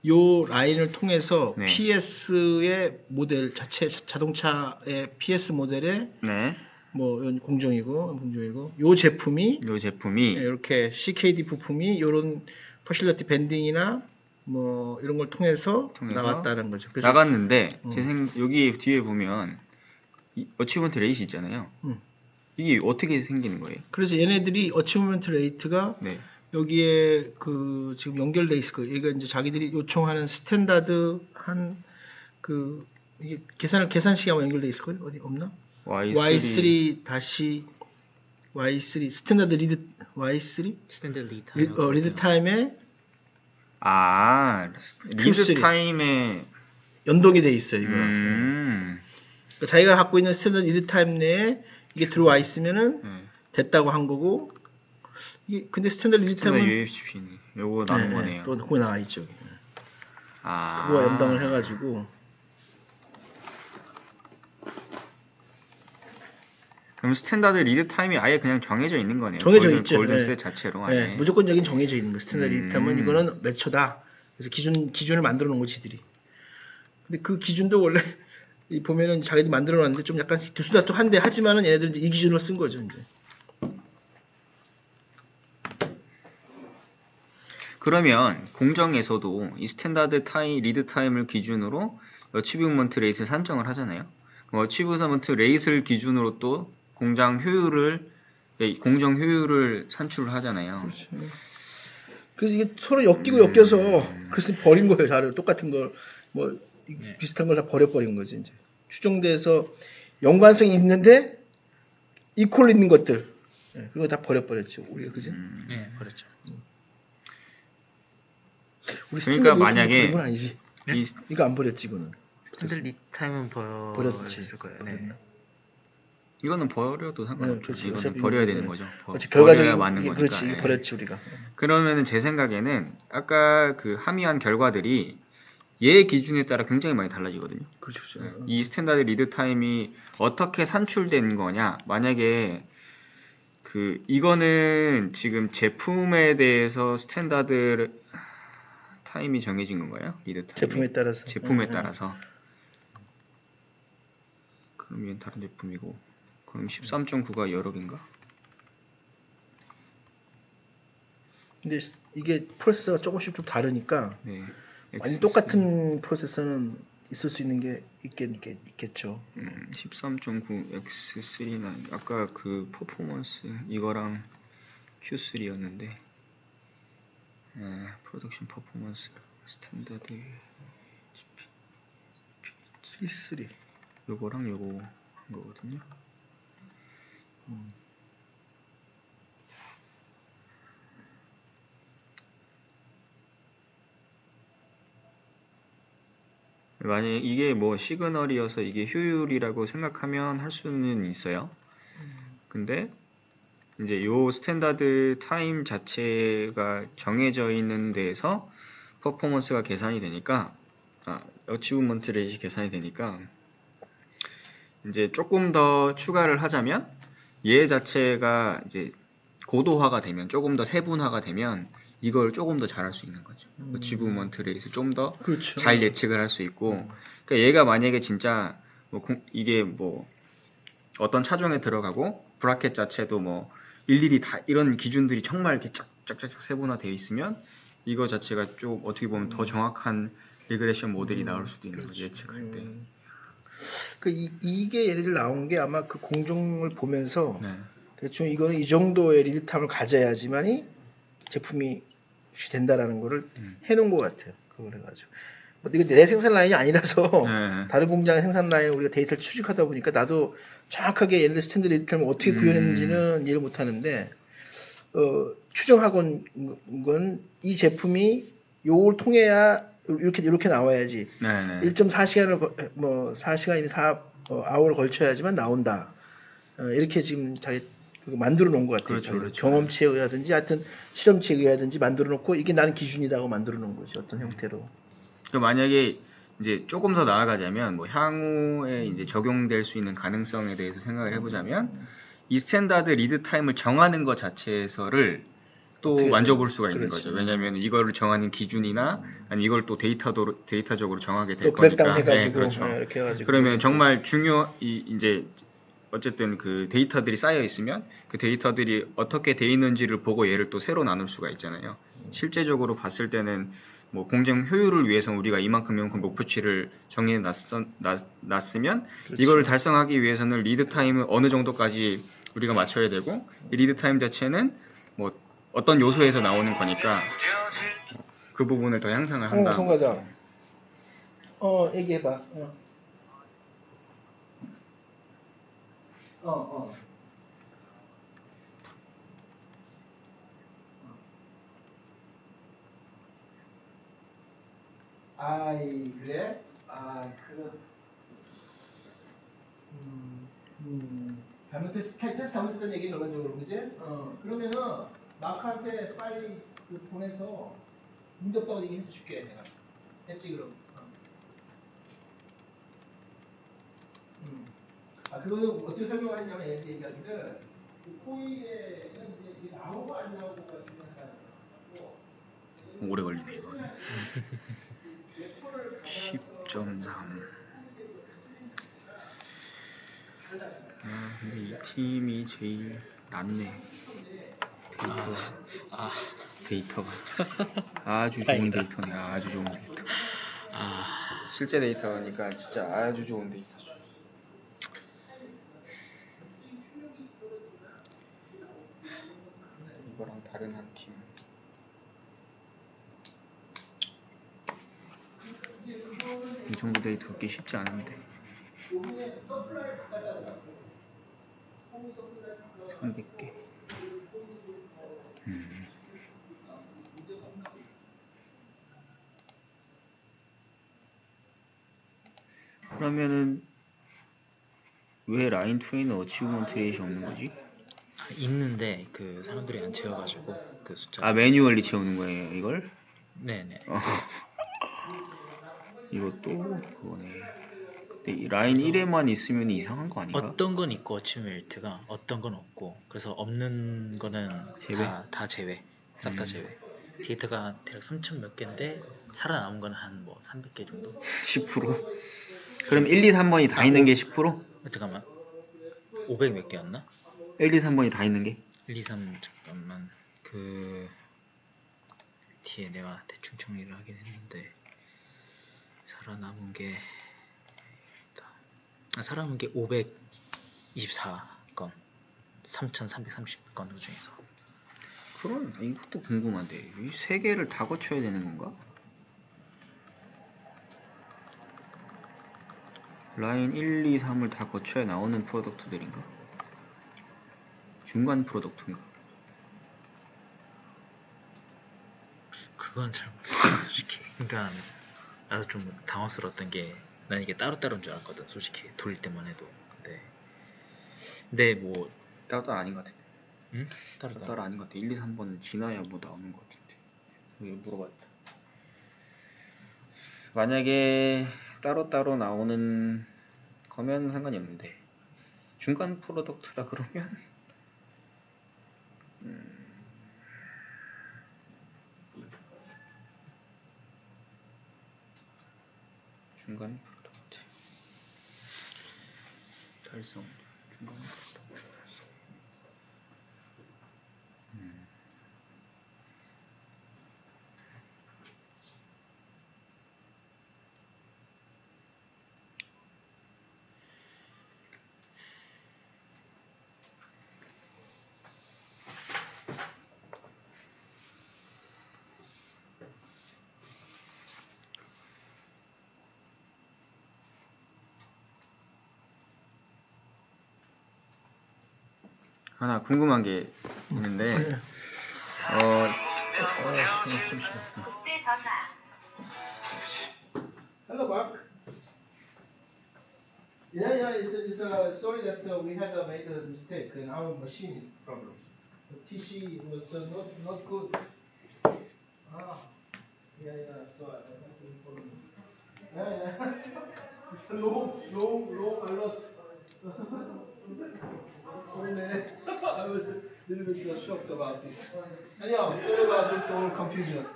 요 라인을 통해서 네. PS의 모델 자동차의 PS 모델에 네. 뭐 이건 공정이고 요 제품이 요 제품이 이렇게 CKD 부품이 요런 퍼실러티 밴딩이나 뭐 이런 걸 통해서 나왔다는 거죠. 그래서 나갔는데 여기 뒤에 보면 어치먼트 레이시 있잖아요. 이게 어떻게 생기는 거예요? 그래서 얘네들이 어치먼트 레이트가 네. 여기에 그 지금 연결돼 있을 거예요. 이거 이제 자기들이 요청하는 스탠다드 한 그 이게 계산식이 아마 연결돼 있을 거예요. 어디 없나? Y3 스탠다드 리드 Y3 스탠다드 리드 타임. 리드 타임에 리드 Q3. 타임에 연동이 돼 있어요. 이거랑. 그러니까 자기가 갖고 있는 스탠다드 리드 타임 내에 이게 들어와 있으면은 됐다고 한 거고. 이게 근데 스탠다드 리드 타임은 UHP네. 요거 나온 거네요. 또 그거 나와 있죠. 그거 연동을 해가지고. 그럼 스탠다드 리드 타임이 아예 그냥 정해져 있는 거네요. 정해져 있죠. 골든셋 자체로. 네, 무조건적인 정해져 있는 거. 스탠다드 리드 타임은 이거는 몇 초다. 그래서 기준을 만들어 놓은 거 지들이. 근데 그 기준도 원래 보면은 자기들이 만들어 놨는데 좀 약간 두수다투한데 하지만은 얘네들은 이제 이 기준으로 쓴 거죠, 이제. 그러면 공정에서도 이 스탠다드 타임, 리드 타임을 기준으로 어치브먼트 레이트를 산정을 하잖아요. 어치브먼트 레이트를 기준으로 또 공정 효율을 산출을 하잖아요. 그렇죠. 그래서 이게 서로 엮여서 그래서 버린 거예요. 자료 똑같은 걸 뭐 비슷한 걸 다 버려버린 거지 이제. 추정돼서 연관성이 있는데 이퀄 있는 것들 그거 다 버려버렸죠. 우리가 그지? 네, 그렇죠. 우리 그러니까 만약에 건 아니지. 이거 안 버렸지 이거는. 스탠다드 리드 타임은 버렸을 거예요. 네. 이거는 버려도 상관없죠. 그렇지. 이거는 버려야 되는 거죠. 결과적으로 맞는 거니까. 그렇지. 버렸지 우리가. 그러면은 제 생각에는 아까 그 함의한 결과들이 얘 기준에 따라 굉장히 많이 달라지거든요. 그렇죠. 이 스탠다드 리드 타임이 어떻게 산출된 거냐? 만약에 그 이거는 지금 제품에 대해서 스탠다드 타임이 정해진 건가요? 리드 타임이? 제품에 따라서. 그럼 얘는 다른 제품이고. 그럼 13.9가 여러 개인가? 근데 이게 프로세서가 조금씩 좀 다르니까 완전 똑같은 프로세서는 있을 수 있는 게 있겠죠. 13.9 X3는 아까 그 퍼포먼스 이거랑 Q3였는데 프로덕션 퍼포먼스 스탠다드 P3 요거랑 요거 한 거거든요. 만약에 이게 뭐 시그널이어서 이게 효율이라고 생각하면 할 수는 있어요. 근데 이제 요 스탠다드 타임 자체가 정해져 있는 데에서 퍼포먼스가 계산이 되니까 어치브먼트 레이시 계산이 되니까 이제 조금 더 추가를 하자면 얘 자체가 이제 고도화가 되면 조금 더 세분화가 되면 이걸 조금 더 잘할 수 있는 거죠. 어치브먼트 레이스 좀 더 잘 예측을 할 수 있고 그러니까 얘가 만약에 진짜 이게 뭐 어떤 차종에 들어가고 브라켓 자체도 뭐 일일이 다 이런 기준들이 정말 이렇게 쫙쫙쫙 세분화되어 있으면 이거 자체가 좀 어떻게 보면 더 정확한 리그레션 모델이 나올 수도 있는 거죠. 예측할 때. 이게 예를 들어 나온 게 아마 그 공정을 보면서 대충 이거는 이 정도의 리드타임을 가져야지만이 제품이 된다라는 거를 해놓은 것 같아요. 그걸 해가지고. 이거 내 생산 라인이 아니라서 다른 공장의 생산 라인 우리가 데이터를 추적하다 보니까 나도 정확하게 예를 들어 스탠드드 리드타임을 어떻게 구현했는지는 이해를 못하는데 추정하건 건 이 제품이 요걸 통해야 이렇게 나와야지. 네네. 1.4시간을 뭐 4시간이나 4아워를 걸쳐야지만 나온다. 이렇게 지금 자기 그거 만들어 놓은 것 같아요. 그렇죠, 자기들. 그렇죠. 경험치에 의하든지 하여튼 실험치에 의하든지 만들어 놓고 이게 나는 기준이라고 만들어 놓은 거지. 어떤 형태로. 그 만약에 이제 조금 더 나아가자면 뭐 향후에 이제 적용될 수 있는 가능성에 대해서 생각을 해보자면 이 스탠다드 리드 타임을 정하는 것 자체에서를 또 어떻게 만져볼 수가 있는 그렇지. 거죠. 왜냐하면 이거를 정하는 기준이나 아니 이걸 또 데이터적으로 정하게 될 또 브렉다운 거니까. 해가지고 그렇죠. 이렇게 해가지고 그러면 정말 이제 어쨌든 그 데이터들이 쌓여 있으면 그 데이터들이 어떻게 돼 있는지를 보고 얘를 또 새로 나눌 수가 있잖아요. 실제적으로 봤을 때는 뭐 공정 효율을 위해서 우리가 이만큼 목표치를 정해 놨으면 그렇지. 이걸 달성하기 위해서는 리드 타임을 어느 정도까지 우리가 맞춰야 되고 이 리드 타임 자체는 뭐 어떤 요소에서 나오는 거니까 그 부분을 더 향상을 한다. 송 과장. 얘기해봐. 그래? 테스트 잘못했다는 얘기 결론적으로, 그지? 그러면은 마크한테 빨리 보내서 문제 없다고 얘기해 줄게, 내가. 됐지, 그럼? 그거는 어떻게 설명하냐면 얘기하기를 코일에는 이제 나오고 안 나오고가 중요하다는 거고 오래 걸리네 이거. 10.3. 근데 이 팀이 제일 낫네. 데이터가 아주 좋은 다행이다. 데이터네. 아주 좋은 데이터. 실제 데이터니까 진짜 아주 좋은 데이터죠. 이거랑 다른 한 팀. 이 정도 데이터 얻기 쉽지 않은데. 300개. 그러면은 왜 라인 2에는 어치브먼트 레이시 없는 거지? 있는데 그 사람들이 안 채워가지고 그 숫자. 매뉴얼리 채우는 거예요 이걸? 네네. 이것도 그거네. 근데 이 라인 1에만 있으면 이상한 거 아닌가? 어떤 건 있고 어치메이트가 어떤 건 없고 그래서 없는 거는 제외? 다 제외. 싹 다 제외. 데이터가 대략 3,000 몇 개인데 살아남은 건 한 뭐 300개 정도? 10%? 그럼 1, 2, 3번이 다 있는 게 10%? 잠깐만. 500 몇 개였나? 1, 2, 3번이 다 있는 게? 1, 2, 3 잠깐만. 그 뒤에 내가 대충 정리를 하긴 했는데 살아남은 게 살아남은 게 524건 3,330건 그 중에서. 그럼 이것도 궁금한데 이 세 개를 다 거쳐야 되는 건가? 라인 1, 2, 3을 다 거쳐야 나오는 프로덕트들인가? 중간 프로덕트인가? 그건 잘 모르겠어 솔직히. 그러니까 나도 좀 당황스러웠던 게 난 이게 따로따로인 줄 알았거든 솔직히 돌릴 때만 해도. 근데 뭐 따로따로 아닌 것 같은데. 응? 따로따로 아닌 것 같아. 1, 2, 3번 지나야 뭐 나오는 것 같은데. 이거 물어봤다. 만약에 따로따로 나오는 거면 상관이 없는데 중간 프로덕트라 그러면 중간 프로덕트 달성 중간 프로덕트 하나 궁금한 게 있는데 국제 전화. Hello, Mark. Yeah, it's sorry that we had made a mistake in our machine is problem. The TC was not good. Ah, yeah. So I have to inform you. Yeah. It's low alert. I was a little bit shocked about this. Anyhow, sorry about this whole confusion.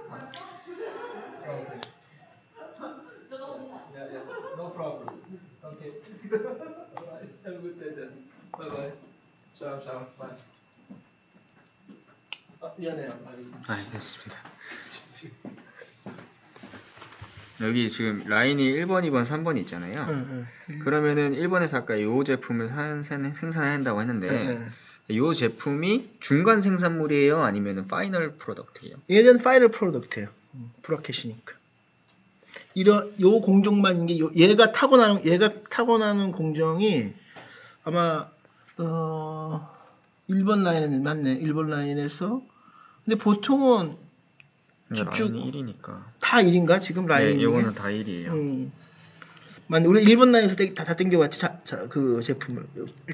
Okay. Yeah, no problem. Okay. Alright, have a good day then. Bye bye. Ciao. Bye. 미안해요. 알겠습니다. 여기 지금 라인이 1번, 2번, 3번 있잖아요. 그러면은 1번에서 아까 요 제품을 생산한다고 했는데 요 제품이 중간 생산물이에요? 아니면은 파이널 프로덕트예요? 얘는 파이널 프로덕트예요. 브라켓이니까. 요 공정만 이게 얘가 타고나는 공정이 아마 1번 라인은 맞네. 1번 라인에서 근데 보통은 라인이 1이니까 다 1인가 지금 라인이? 네, 이거는 다 1이에요. 우리 1번 라인에서 다 땡겨왔지 그 제품을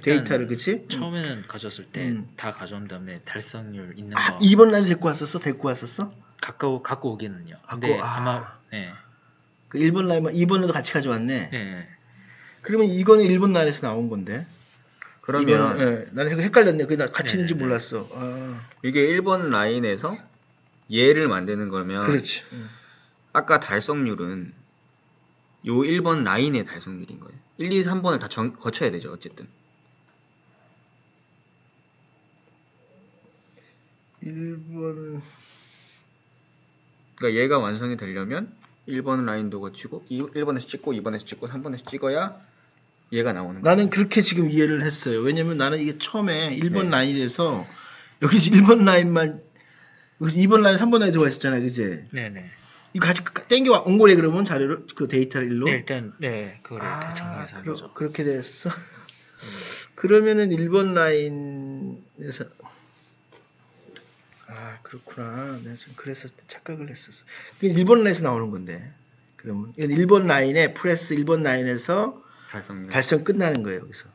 데이터를 그치? 처음에는 가져왔을 때 다 가져온 다음에 달성률 있는 거 2번 라인에서 데리고 왔었어? 갖고 오기는요. 근데 아마 네. 그 1번 라인만 2번에도 같이 가져왔네. 네. 그러면 이거는 1번 라인에서 나온 건데. 그러면 네, 나는 헷갈렸네. 그게 나 같이 있는지 몰랐어. 이게 1번 라인에서 얘를 만드는 거면 그렇지. 아까 달성률은 요 1번 라인의 달성률인 거예요. 1, 2, 3번을 다 거쳐야 되죠. 어쨌든 1번 그러니까 얘가 완성이 되려면 1번 라인도 거치고 1번에서 찍고 2번에서 찍고 3번에서 찍어야 얘가 나오는 거예요. 나는 그렇게 지금 이해를 했어요. 왜냐면 나는 이게 처음에 1번 라인에서 여기서 1번 라인만 여기서 2번 라인, 3번 라인 들어가 있었잖아. 그지? 네네. 이거 같이 땡겨 온 거래 그러면 자료를 그 데이터를 일로? 네, 일단 그거를 정리해서 하죠. 그렇게 됐어. 그러면은 1번 라인에서 그렇구나. 내가 좀 그랬을 때 착각을 했었어. 이게 1번 라인에서 나오는 건데. 그러면 이건 1번 라인에 프레스 1번 라인에서 달성 끝나는 거예요. 여기서.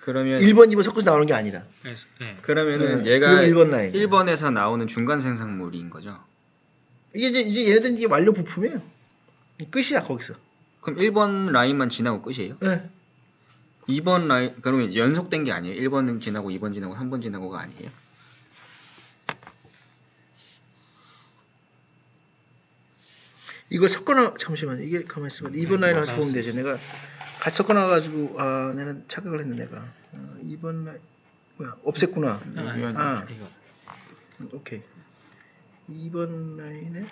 그러면 1번, 2번 섞어서 나오는 게 아니라. 네. 그러면은 얘가 1번 라인. 1번에서 나오는 중간 생산물인 거죠. 이게 이제 얘네들은 이게 완료 부품이에요. 끝이야 거기서. 그럼 1번 라인만 지나고 끝이에요? 네. 2번 라인 그러면 연속된 게 아니에요? 1번 지나고 2번 지나고 3번 지나고가 아니에요? 이거 섞어놔 잠시만 이게 가만히 있어봐. 2번 라인 같이 보면 되지. 내가 같이 섞어놔가지고 내가 착각을 했네 내가. 2번 라인 뭐야 없앴구나. 이거. 오케이. 2번 라인에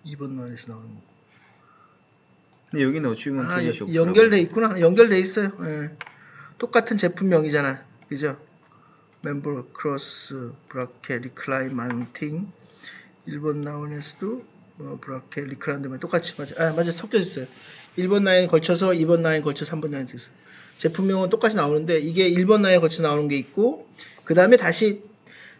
2번 라인에서 나오는 거. 근데 여기는 어치먼트 연결돼 있구나. 연결돼 있어요. 예. 똑같은 제품명이잖아. 그죠? 멤버 크로스 브라켓 리클라인 마운팅 1번 라인에서도 브라켓 리클라인드만 똑같이 맞아 섞여 있어요. 1번 라인 걸쳐서 2번 라인 걸쳐 3번 라인 있어요. 제품명은 똑같이 나오는데 이게 1번 라인 걸쳐 나오는 게 있고 그 다음에 다시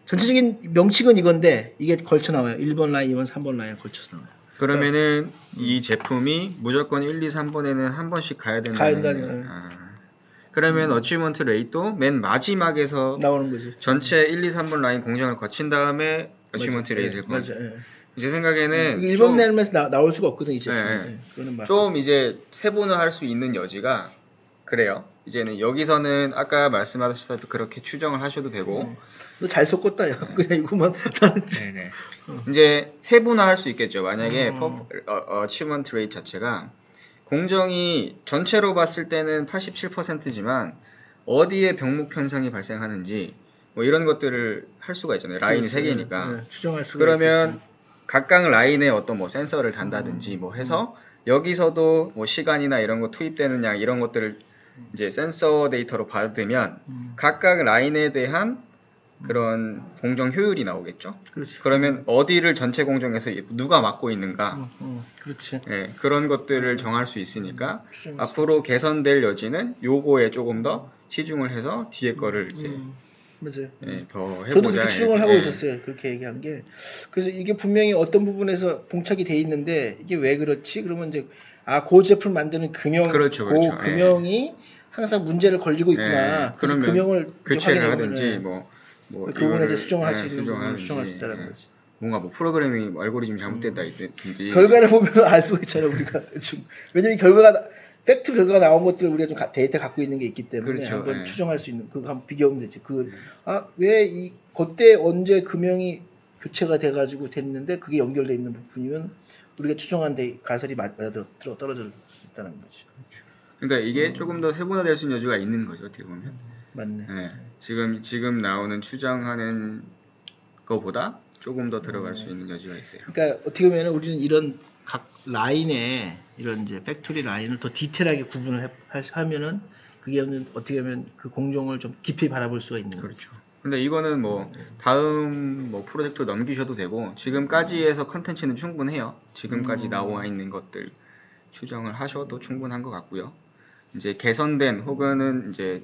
전체적인 명칭은 이건데 이게 걸쳐 나와요. 1번 라인, 2번, 3번 라인 걸쳐서 나와요. 그러면은 이 제품이 무조건 1, 2, 3번에는 한 번씩 가야 된다는 그러면 어치먼트 레이트도 맨 마지막에서 나오는 거지. 전체 1, 2, 3번 라인 공정을 거친 다음에 어치먼트 레이트일 거예요. 맞아. 제 생각에는 1번 라인에서 나올 수가 없거든 이제. 좀 이제 세분화 할 수 있는 여지가 그래요. 이제는 여기서는 아까 말씀하셨다시피 그렇게 추정을 하셔도 되고. 너 잘 섞었다 야. 그냥 이거만. 네네. 이제 세분화 할 수 있겠죠. 만약에 어치먼트 레이트 자체가 공정이 전체로 봤을 때는 87%지만 어디에 병목 편성이 발생하는지 뭐 이런 것들을 할 수가 있잖아요. 라인이 3개니까. 추정할 수가 그러면 있겠지. 각각 라인에 어떤 뭐 센서를 단다든지 뭐 해서 여기서도 뭐 시간이나 이런 거 투입되는 양 이런 것들을 이제 센서 데이터로 받으면 각각 라인에 대한 그런 공정 효율이 나오겠죠. 그렇지. 그러면 어디를 전체 공정에서 누가 맡고 있는가. 그렇지. 네, 그런 것들을 정할 수 있으니까 앞으로 개선될 여지는 요거에 조금 더 치중을 해서 뒤에 거를 이제 맞아요. 예, 더 해보자. 저도 그렇게 추정을 하고 예. 있었어요. 그렇게 얘기한 게. 그래서 이게 분명히 어떤 부분에서 봉착이 돼 있는데 이게 왜 그렇지? 그러면 이제 그 제품 만드는 금형, 그렇죠, 그 그렇죠. 금형이 항상 문제를 걸리고 있구나. 예, 그래서 그러면 금형을 교체를 확인해보면은 하든지 뭐 그 부분에서 이거를, 수정할 예, 수 있는 부분을 수정하든지, 수정할 수 있다는 예. 거지. 뭔가 뭐 프로그래밍 알고리즘 잘못됐다든지 결과를 보면 알 수가 있잖아요. 우리가 왜냐면 팩트 결과가 나온 것들을 우리가 좀 데이터 갖고 있는 게 있기 때문에 그렇죠, 한번 예. 추정할 수 있는 그거 한번 비교하면 되지. 왜 그때 언제 금형이 교체가 돼가지고 됐는데 그게 연결돼 있는 부분이면 우리가 추정한 데 가설이 떨어질 수 있다는 거지. 그러니까 이게 조금 더 세분화될 수 있는 여지가 있는 거죠, 어떻게 보면. 맞네. 예. 지금 나오는 추정하는 거보다 조금 더 들어갈 수 있는 여지가 있어요. 그러니까 어떻게 보면 우리는 이런 각 라인에 이런 이제 팩토리 라인을 더 디테일하게 구분을 하면은 그게 어떻게 보면 그 공정을 좀 깊이 바라볼 수가 있는 거죠. 그렇죠. 근데 이거는 뭐 다음 뭐 프로젝트로 넘기셔도 되고 지금까지에서 컨텐츠는 충분해요. 지금까지 나와 있는 것들 추정을 하셔도 충분한 것 같고요. 이제 개선된 혹은 이제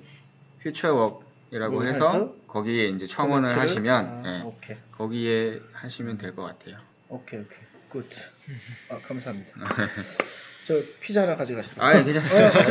퓨처웍이라고 해서 거기에 이제 첨언을 코멘트를? 하시면 예, 오케이. 거기에 하시면 될 것 같아요. 오케이. 굿. 감사합니다. 저 피자 하나 가져가시죠. 아, 괜찮습니다.